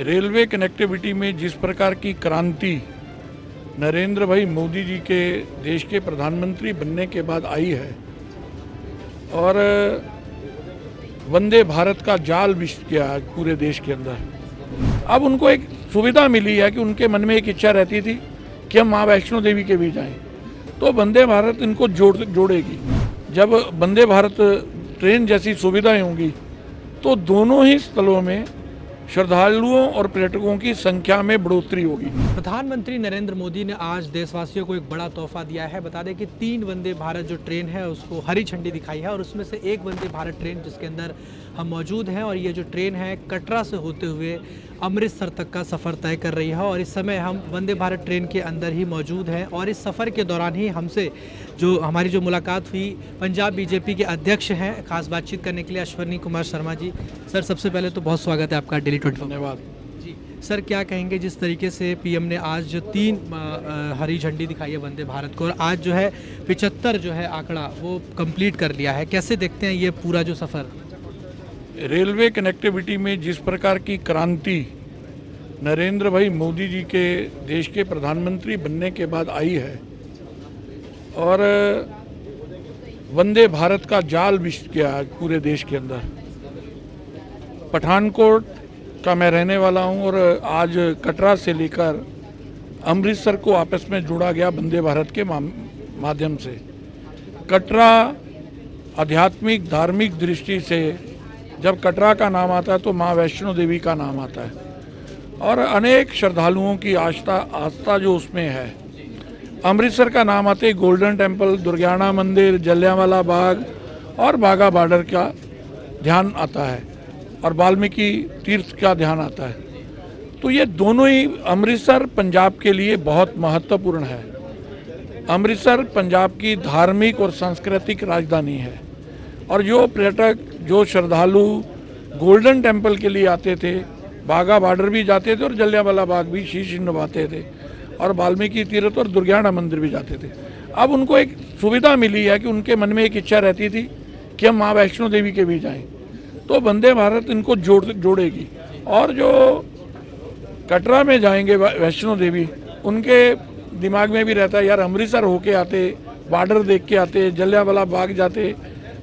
Railway connectivity में जिस प्रकार की क्रांति नरेंद्र भाई मोदी जी के देश के प्रधानमंत्री बनने के बाद आई है और वंदे भारत का जाल बिछ गया है पूरे देश के अंदर। अब उनको एक सुविधा मिली है कि उनके मन में एक इच्छा रहती थी कि हम माँ वैष्णो देवी के भी जाएं, तो वंदे भारत इनको जोड़ेगी। जब वंदे भारत ट्रेन जैसी सुविधाएं होंगी तो दोनों ही स्थलों में श्रद्धालुओं और पर्यटकों की संख्या में बढ़ोतरी होगी। प्रधानमंत्री नरेंद्र मोदी ने आज देशवासियों को एक बड़ा तोहफा दिया है। बता दें कि 3 वंदे भारत जो ट्रेन है उसको हरी झंडी दिखाई है और उसमें से एक वंदे भारत ट्रेन जिसके अंदर हम मौजूद हैं, और ये जो ट्रेन है कटरा से होते हुए अमृतसर तक का सफ़र तय कर रही है। और इस समय हम वंदे भारत ट्रेन के अंदर ही मौजूद हैं और इस सफ़र के दौरान ही हमसे हमारी जो मुलाकात हुई पंजाब बीजेपी के अध्यक्ष हैं खास बातचीत करने के लिए अश्वनी कुमार शर्मा जी। सर, सबसे पहले तो बहुत स्वागत है आपका डेली 24। धन्यवाद जी सर, क्या कहेंगे जिस तरीके से पीएम ने आज जो 3 हरी झंडी दिखाई है वंदे भारत को, और आज जो है 75 जो है आंकड़ा वो कंप्लीट कर लिया है, कैसे देखते हैं ये पूरा जो सफ़र? रेलवे कनेक्टिविटी में जिस प्रकार की क्रांति नरेंद्र भाई मोदी जी के देश के प्रधानमंत्री बनने के बाद आई है और वंदे भारत का जाल बिछ गया है पूरे देश के अंदर। पठानकोट का मैं रहने वाला हूं और आज कटरा से लेकर अमृतसर को आपस में जोड़ा गया वंदे भारत के माध्यम से। कटरा आध्यात्मिक धार्मिक दृष्टि से जब कटरा का नाम आता है तो माँ वैष्णो देवी का नाम आता है और अनेक श्रद्धालुओं की आस्था जो उसमें है। अमृतसर का नाम आते ही गोल्डन टेम्पल, दुर्गियाना मंदिर, जलियांवाला बाग और बाघा बॉर्डर का ध्यान आता है और वाल्मीकि तीर्थ का ध्यान आता है। तो ये दोनों ही, अमृतसर पंजाब के लिए बहुत महत्वपूर्ण है। अमृतसर पंजाब की धार्मिक और सांस्कृतिक राजधानी है और जो पर्यटक, जो श्रद्धालु गोल्डन टेम्पल के लिए आते थे, बाघा बॉर्डर भी जाते थे और जलियांवाला बाग भी शीश नवाते थे और वाल्मीकि तीर्थ और दुर्गियाना मंदिर भी जाते थे। अब उनको एक सुविधा मिली है कि उनके मन में एक इच्छा रहती थी कि हम माँ वैष्णो देवी के भी जाएं, तो वंदे भारत इनको जोड़ेगी। और जो कटरा में जाएंगे वैष्णो देवी, उनके दिमाग में भी रहता है यार अमृतसर होके आते, बॉर्डर देख के आते, जलियांवाला बाग जाते,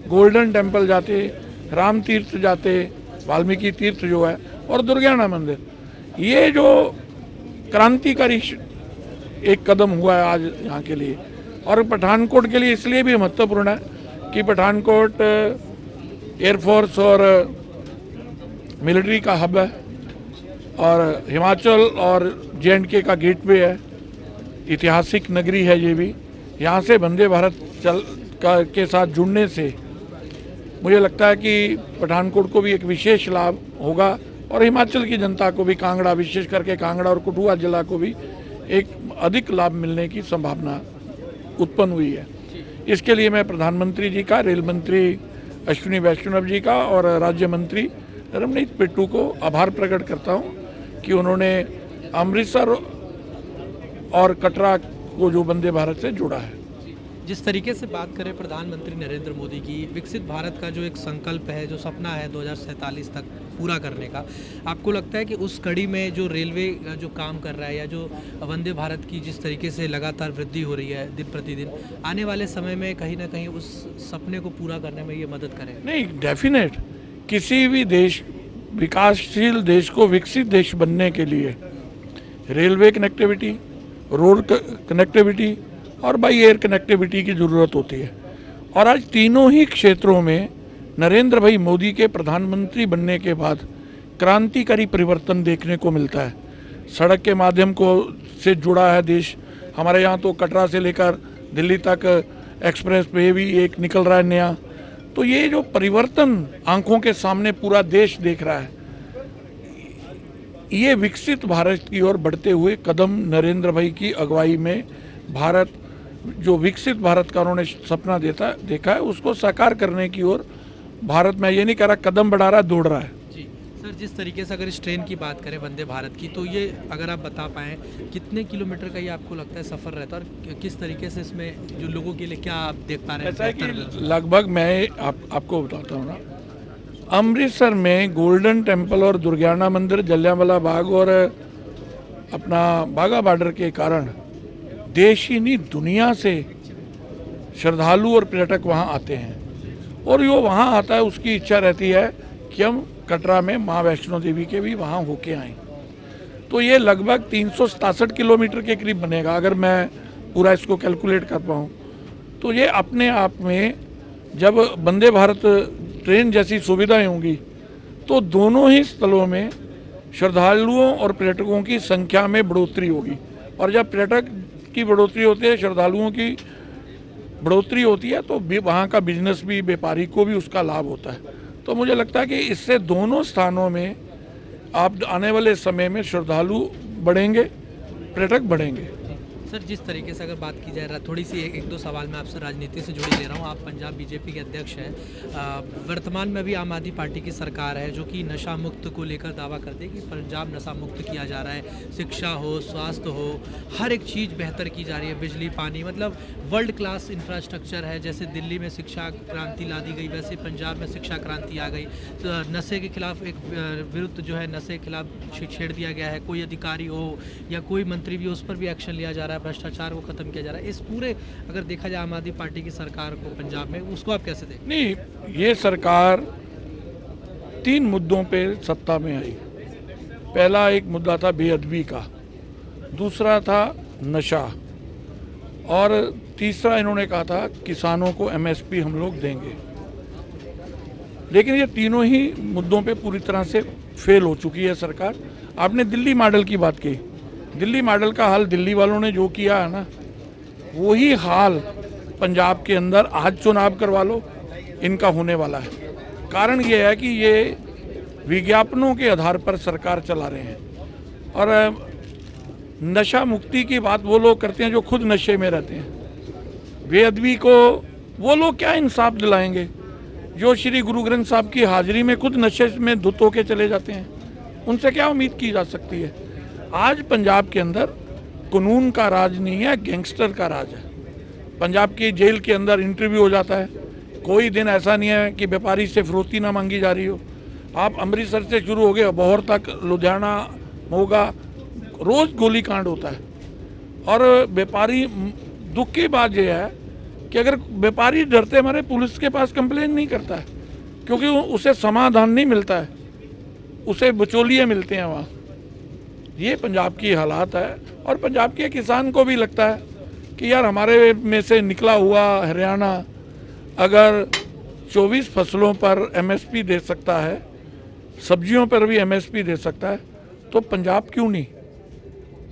गोल्डन टेम्पल जाते, राम तीर्थ जाते, वाल्मीकि तीर्थ जो है और दुर्गियाना मंदिर। ये जो क्रांतिकारी एक कदम हुआ है आज यहाँ के लिए, और पठानकोट के लिए इसलिए भी महत्वपूर्ण है कि पठानकोट एयरफोर्स और मिलिट्री का हब है और हिमाचल और जे&के का गेटवे है, ऐतिहासिक नगरी है ये भी। यहाँ से वंदे भारत के साथ जुड़ने से मुझे लगता है कि पठानकोट को भी एक विशेष लाभ होगा और हिमाचल की जनता को भी, कांगड़ा, विशेष करके कांगड़ा और कठुआ जिला को भी एक अधिक लाभ मिलने की संभावना उत्पन्न हुई है। इसके लिए मैं प्रधानमंत्री जी का, रेल मंत्री अश्विनी वैष्णव जी का और राज्य मंत्री रमनीत पिट्टू को आभार प्रकट करता हूँ कि उन्होंने अमृतसर और कटरा को जो वंदे भारत से जोड़ा है। जिस तरीके से बात करें प्रधानमंत्री नरेंद्र मोदी की, विकसित भारत का जो एक संकल्प है, जो सपना है 2047 तक पूरा करने का, आपको लगता है कि उस कड़ी में जो रेलवे जो काम कर रहा है या जो वंदे भारत की जिस तरीके से लगातार वृद्धि हो रही है दिन प्रतिदिन, आने वाले समय में कहीं ना कहीं उस सपने को पूरा करने में ये मदद करे? नहीं, डेफिनेट। किसी भी देश, विकासशील देश को विकसित देश बनने के लिए रेलवे कनेक्टिविटी, रोड कनेक्टिविटी और बाई एयर कनेक्टिविटी की ज़रूरत होती है। और आज तीनों ही क्षेत्रों में नरेंद्र भाई मोदी के प्रधानमंत्री बनने के बाद क्रांतिकारी परिवर्तन देखने को मिलता है। सड़क के माध्यम को से जुड़ा है देश। हमारे यहाँ तो कटरा से लेकर दिल्ली तक एक्सप्रेस वे भी एक निकल रहा है नया। तो ये जो परिवर्तन आंखों के सामने पूरा देश देख रहा है, ये विकसित भारत की ओर बढ़ते हुए कदम नरेंद्र भाई की अगुवाई में भारत, जो विकसित भारत का उन्होंने सपना देखा है, उसको साकार करने की ओर भारत, मैं ये नहीं कह रहा कदम बढ़ा रहा है, दौड़ रहा है। जी सर, जिस तरीके से अगर इस ट्रेन की बात करें वंदे भारत की, तो ये अगर आप बता पाएँ कितने किलोमीटर का ये आपको लगता है सफ़र रहता है और किस तरीके से इसमें जो लोगों के लिए क्या आप देख पा रहे हैं? ऐसा है कि लगभग मैं आपको बताता हूँ ना, अमृतसर में गोल्डन टेम्पल और दुर्गियाना मंदिर, जलियांवाला बाग और अपना बाघा बॉर्डर के कारण देश ही नहीं दुनिया से श्रद्धालु और पर्यटक वहाँ आते हैं। और जो वहाँ आता है उसकी इच्छा रहती है कि हम कटरा में माँ वैष्णो देवी के भी वहाँ होके आएँ। तो ये लगभग 367 किलोमीटर के करीब बनेगा अगर मैं पूरा इसको कैलकुलेट कर पाऊँ। तो ये अपने आप में जब वंदे भारत ट्रेन जैसी सुविधाएं होंगी तो दोनों ही स्थलों में श्रद्धालुओं और पर्यटकों की संख्या में बढ़ोतरी होगी। और जब पर्यटक की बढ़ोतरी होती है, श्रद्धालुओं की बढ़ोतरी होती है, तो वहाँ का बिजनेस भी, व्यापारी को भी उसका लाभ होता है। तो मुझे लगता है कि इससे दोनों स्थानों में आप आने वाले समय में श्रद्धालु बढ़ेंगे, पर्यटक बढ़ेंगे। सर, जिस तरीके से अगर बात की जाए, थोड़ी सी एक दो सवाल मैं आपसे राजनीति से जुड़े ले रहा हूँ। आप पंजाब बीजेपी के अध्यक्ष हैं। वर्तमान में भी आम आदमी पार्टी की सरकार है जो कि नशा मुक्त को लेकर दावा करती है कि पंजाब नशा मुक्त किया जा रहा है। शिक्षा हो, स्वास्थ्य हो, हर एक चीज़ बेहतर की जा रही है। बिजली, पानी, मतलब वर्ल्ड क्लास इंफ्रास्ट्रक्चर है। जैसे दिल्ली में शिक्षा क्रांति ला दी गई, वैसे पंजाब में शिक्षा क्रांति आ गई। तो नशे के खिलाफ एक विरुद्ध जो है नशे के खिलाफ छेड़ दिया गया है। कोई अधिकारी हो या कोई मंत्री भी, उस पर भी एक्शन लिया जा रहा है। भ्रष्टाचार को खत्म किया जा रहा है। इस पूरे अगर देखा जाए आम आदमी पार्टी की सरकार को पंजाब में, उसको आप कैसे देखते? नहीं, ये सरकार 3 मुद्दों पे सत्ता में आई। पहला एक मुद्दा था बेअदबी का, दूसरा था नशा, और तीसरा इन्होंने कहा था किसानों को एमएसपी हम लोग देंगे। लेकिन ये तीनों ही मुद्दों पे पूरी तरह से फेल हो चुकी है सरकार। आपने दिल्ली मॉडल की बात की। दिल्ली मॉडल का हाल दिल्ली वालों ने जो किया है ना, वही हाल पंजाब के अंदर आज चुनाव करवा लो, इनका होने वाला है। कारण ये है कि ये विज्ञापनों के आधार पर सरकार चला रहे हैं। और नशा मुक्ति की बात वो लोग करते हैं जो खुद नशे में रहते हैं। बेअदबी को वो लोग क्या इंसाफ दिलाएंगे जो श्री गुरु ग्रंथ साहब की हाजिरी में खुद नशे में धुत होके चले जाते हैं? उनसे क्या उम्मीद की जा सकती है? आज पंजाब के अंदर कानून का राज नहीं है, गैंगस्टर का राज है। पंजाब की जेल के अंदर इंटरव्यू हो जाता है, कोई दिन ऐसा नहीं है कि व्यापारी से फिरौती ना मांगी जा रही हो। आप अमृतसर से शुरू हो गए बहौर तक, लुधियाना, मोगा, रोज़ गोली कांड होता है। और व्यापारी, दुख की बात यह है कि अगर व्यापारी डरते मारे पुलिस के पास कंप्लेन नहीं करता है, क्योंकि उसे समाधान नहीं मिलता है, उसे बिचौलिए मिलते हैं वहाँ। ये पंजाब की हालात है। और पंजाब के किसान को भी लगता है कि यार हमारे में से निकला हुआ हरियाणा अगर 24 फसलों पर एमएसपी दे सकता है, सब्जियों पर भी एमएसपी दे सकता है, तो पंजाब क्यों नहीं?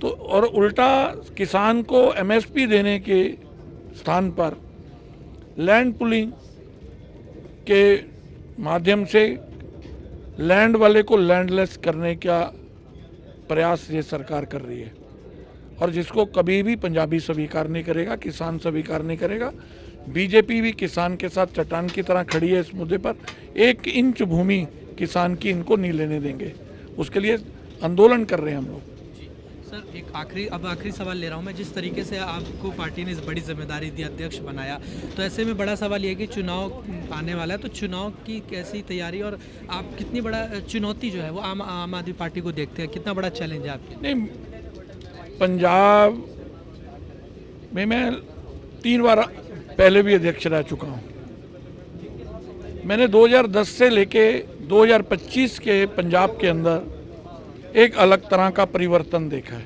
तो और उल्टा किसान को एमएसपी देने के स्थान पर लैंड पुलिंग के माध्यम से लैंड वाले को लैंडलेस करने का प्रयास ये सरकार कर रही है। और जिसको कभी भी पंजाबी स्वीकार नहीं करेगा, किसान स्वीकार नहीं करेगा। बीजेपी भी किसान के साथ चट्टान की तरह खड़ी है इस मुद्दे पर। 1 इंच भूमि किसान की इनको नहीं लेने देंगे। उसके लिए आंदोलन कर रहे हैं हम लोग। सर, एक आखिरी सवाल ले रहा हूं मैं। जिस तरीके से आपको पार्टी ने इस बड़ी जिम्मेदारी दी, अध्यक्ष बनाया, तो ऐसे में बड़ा सवाल ये है कि चुनाव आने वाला है, तो चुनाव की कैसी तैयारी और आप कितनी बड़ा चुनौती जो है वो आम आदमी पार्टी को देखते हैं? कितना बड़ा चैलेंज है आपके? नहीं, पंजाब में मैं 3 बार पहले भी अध्यक्ष रह चुका हूँ। मैंने 2010 से लेके 2025 के पंजाब के अंदर एक अलग तरह का परिवर्तन देखा है।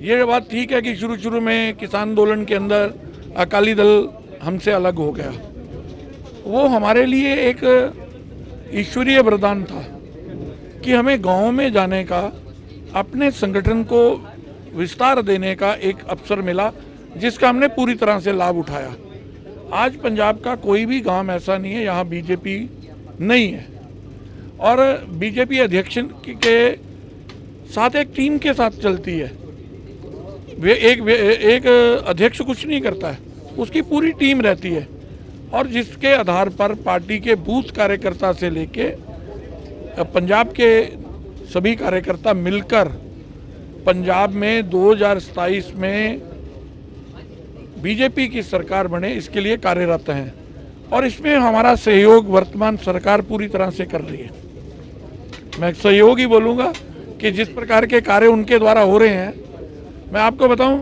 ये बात ठीक है कि शुरू में किसान आंदोलन के अंदर अकाली दल हमसे अलग हो गया। वो हमारे लिए एक ईश्वरीय वरदान था कि हमें गाँव में जाने का, अपने संगठन को विस्तार देने का एक अवसर मिला, जिसका हमने पूरी तरह से लाभ उठाया। आज पंजाब का कोई भी गांव ऐसा नहीं है यहाँ बीजेपी नहीं है। और बीजेपी अध्यक्ष के साथ एक टीम के साथ चलती है। एक अध्यक्ष कुछ नहीं करता है, उसकी पूरी टीम रहती है। और जिसके आधार पर पार्टी के बूथ कार्यकर्ता से लेके पंजाब के सभी कार्यकर्ता मिलकर पंजाब में 2027 में बीजेपी की सरकार बने, इसके लिए कार्यरत हैं। और इसमें हमारा सहयोग वर्तमान सरकार पूरी तरह से कर रही है। मैं सहयोग ही बोलूँगा कि जिस प्रकार के कार्य उनके द्वारा हो रहे हैं, मैं आपको बताऊं,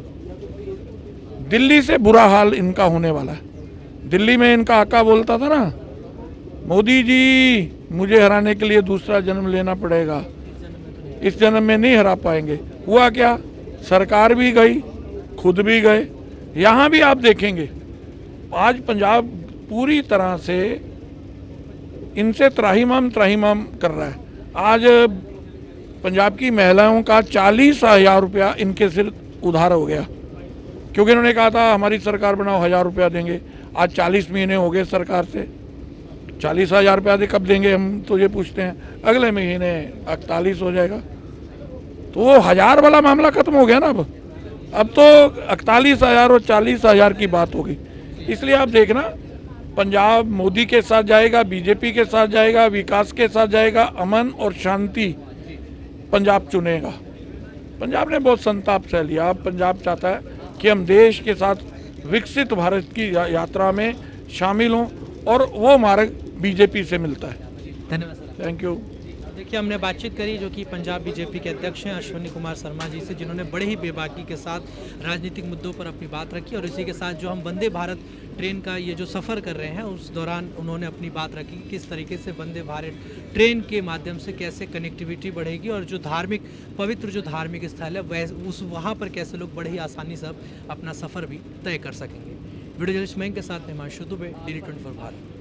दिल्ली से बुरा हाल इनका होने वाला है। दिल्ली में इनका आका बोलता था ना, मोदी जी मुझे हराने के लिए दूसरा जन्म लेना पड़ेगा, इस जन्म में नहीं हरा पाएंगे। हुआ क्या, सरकार भी गई, खुद भी गए। यहाँ भी आप देखेंगे आज पंजाब पूरी तरह से इनसे त्राहिमाम कर रहा है। आज पंजाब की महिलाओं का 40,000 रुपया इनके सिर उधार हो गया, क्योंकि इन्होंने कहा था हमारी सरकार बनाओ 1,000 रुपया देंगे। आज 40 महीने हो गए सरकार से, 40,000 रुपया दे कब देंगे हम तो ये पूछते हैं। अगले महीने 41 हो जाएगा, तो वो 1,000 वाला मामला खत्म हो गया ना। अब तो 41,000 और 40,000 की बात होगी। इसलिए आप देखना, पंजाब मोदी के साथ जाएगा, बीजेपी के साथ जाएगा, विकास के साथ जाएगा, अमन और शांति पंजाब चुनेगा। पंजाब ने बहुत संताप सह लिया। अब पंजाब चाहता है कि हम देश के साथ विकसित भारत की यात्रा में शामिल हों, और वो मार्ग बीजेपी से मिलता है। धन्यवाद सर। Thank you. देखिए, हमने बातचीत करी जो कि पंजाब बीजेपी के अध्यक्ष हैं अश्विनी कुमार शर्मा जी से, जिन्होंने बड़े ही बेबाकी के साथ राजनीतिक मुद्दों पर अपनी बात रखी। और इसी के साथ जो हम वंदे भारत ट्रेन का ये जो सफ़र कर रहे हैं, उस दौरान उन्होंने अपनी बात रखी कि किस तरीके से वंदे भारत ट्रेन के माध्यम से कैसे कनेक्टिविटी बढ़ेगी, और जो धार्मिक पवित्र जो धार्मिक स्थल है वहाँ पर कैसे लोग बड़े ही आसानी से अपना सफ़र भी तय कर सकेंगे। वीडियो जर्नलिस्ट मयंक के साथ हिमांशु दुबे, DD24 भारत।